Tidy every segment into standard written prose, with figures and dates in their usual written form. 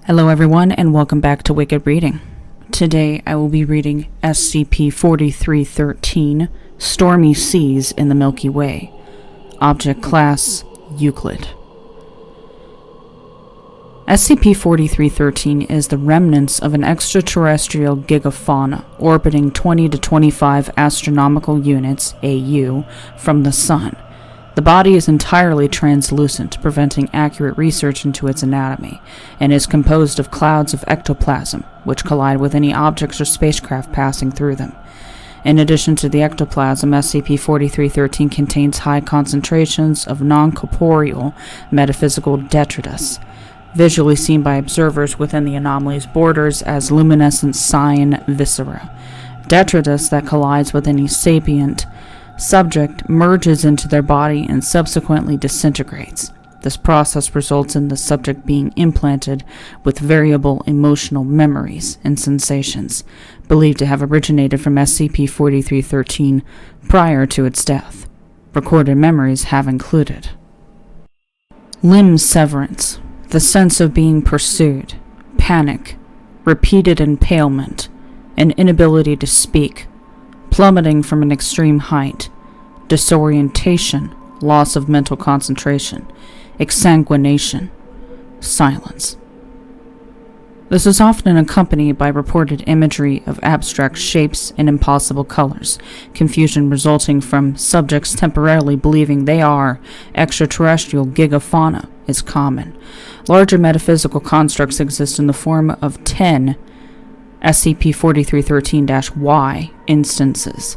Hello everyone and welcome back to Wicked Reading. Today I will be reading SCP-4313, Stormy Seas in the Milky Way. Object Class, Euclid. SCP-4313 is the remnants of an extraterrestrial gigafauna orbiting 20 to 25 astronomical units, AU, from the Sun. The body is entirely translucent, preventing accurate research into its anatomy, and is composed of clouds of ectoplasm, which collide with any objects or spacecraft passing through them. In addition to the ectoplasm, SCP-4313 contains high concentrations of non-corporeal metaphysical detritus, visually seen by observers within the anomaly's borders as luminescent cyan viscera. Detritus that collides with any sapient subject merges into their body and subsequently disintegrates. This process results in the subject being implanted with variable emotional memories and sensations, believed to have originated from SCP-4313 prior to its death. Recorded memories have included limb severance, the sense of being pursued, panic, repeated impalement, an inability to speak, plummeting from an extreme height, disorientation, loss of mental concentration, exsanguination, silence. This is often accompanied by reported imagery of abstract shapes and impossible colors, confusion resulting from subjects temporarily believing they are extraterrestrial gigafauna is common. Larger metaphysical constructs exist in the form of 10 SCP-4313-Y instances.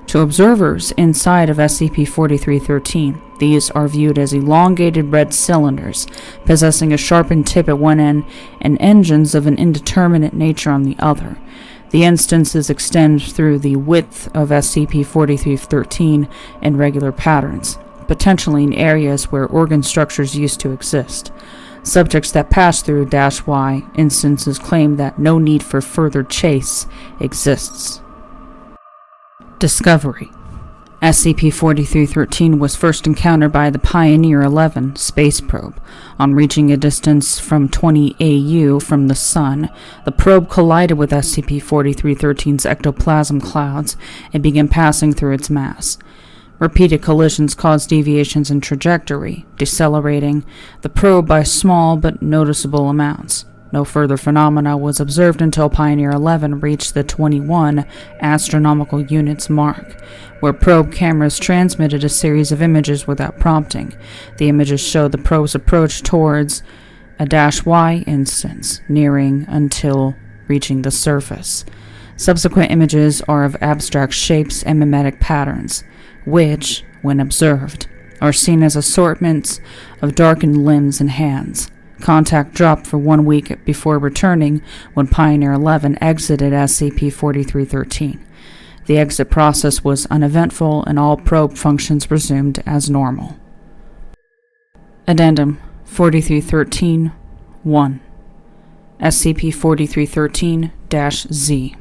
To observers inside of SCP-4313, these are viewed as elongated red cylinders, possessing a sharpened tip at one end and engines of an indeterminate nature on the other. The instances extend through the width of SCP-4313 in regular patterns, potentially in areas where organ structures used to exist. Subjects that pass through -Y instances claim that no need for further chase exists. Discovery. SCP-4313 was first encountered by the Pioneer 11 space probe. On reaching a distance from 20 AU from the Sun, the probe collided with SCP-4313's ectoplasm clouds and began passing through its mass. Repeated collisions caused deviations in trajectory, decelerating the probe by small but noticeable amounts. No further phenomena was observed until Pioneer 11 reached the 21 astronomical units mark, where probe cameras transmitted a series of images without prompting. The images showed the probe's approach towards a -Y instance, nearing until reaching the surface. Subsequent images are of abstract shapes and mimetic patterns, which, when observed, are seen as assortments of darkened limbs and hands. Contact dropped for 1 week before returning when Pioneer 11 exited SCP-4313. The exit process was uneventful and all probe functions resumed as normal. Addendum 4313-1 SCP-4313-Z.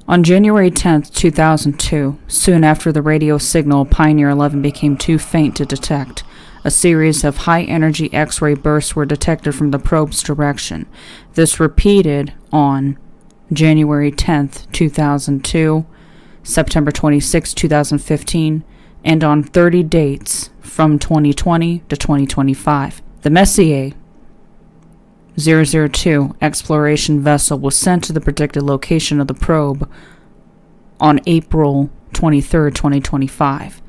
On January 10, 2002, soon after the radio signal Pioneer 11 became too faint to detect, a series of high-energy X-ray bursts were detected from the probe's direction. This repeated on January 10, 2002, September 26, 2015, and on 30 dates from 2020 to 2025. The Messier 002 exploration vessel was sent to the predicted location of the probe on April 23, 2025.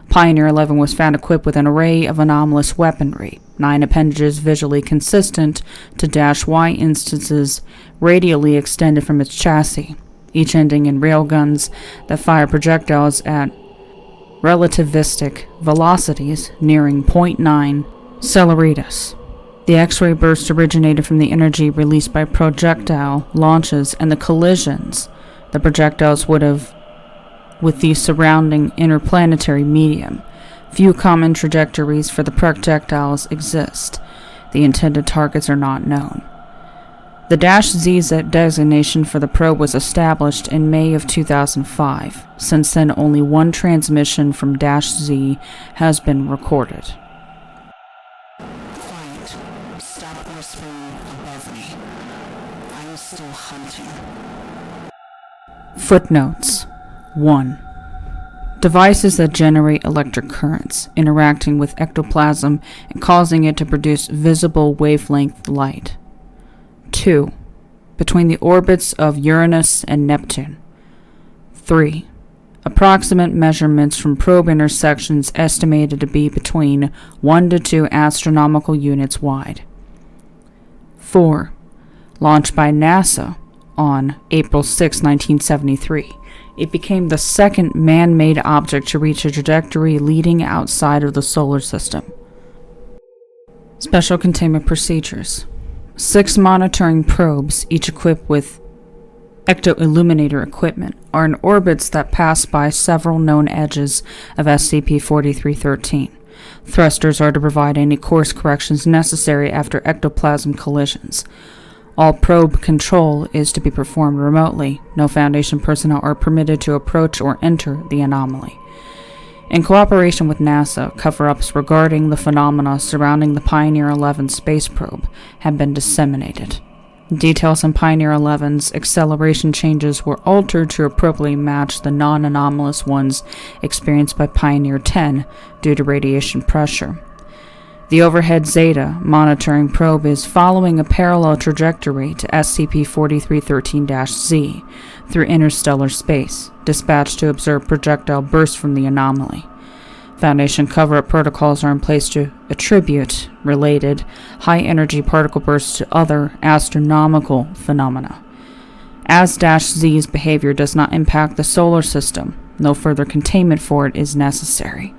Pioneer 11 was found equipped with an array of anomalous weaponry, 9 appendages visually consistent to -Y instances radially extended from its chassis, each ending in railguns that fire projectiles at relativistic velocities nearing 0.9 celeritas. The X-ray burst originated from the energy released by projectile launches and the collisions the projectiles would have with the surrounding interplanetary medium. Few common trajectories for the projectiles exist. The intended targets are not known. The -Z designation for the probe was established in May of 2005. Since then, only one transmission from -Z has been recorded. Stop whispering above me. I am still hunting. Footnotes 1. Devices that generate electric currents, interacting with ectoplasm and causing it to produce visible wavelength light. 2. Between the orbits of Uranus and Neptune. 3. Approximate measurements from probe intersections estimated to be between 1 to 2 astronomical units wide. 4. Launched by NASA on April 6, 1973. It became the second man-made object to reach a trajectory leading outside of the solar system. Special containment procedures. 6 monitoring probes, each equipped with ecto-illuminator equipment, are in orbits that pass by several known edges of SCP-4313. Thrusters are to provide any course corrections necessary after ectoplasm collisions. All probe control is to be performed remotely. No Foundation personnel are permitted to approach or enter the anomaly. In cooperation with NASA, cover-ups regarding the phenomena surrounding the Pioneer 11 space probe have been disseminated. Details on Pioneer 11's acceleration changes were altered to appropriately match the non-anomalous ones experienced by Pioneer 10 due to radiation pressure. The Overhead Zeta monitoring probe is following a parallel trajectory to SCP-4313-Z through interstellar space, dispatched to observe projectile bursts from the anomaly. Foundation cover-up protocols are in place to attribute related high-energy particle bursts to other astronomical phenomena. As -Z's behavior does not impact the solar system, no further containment for it is necessary.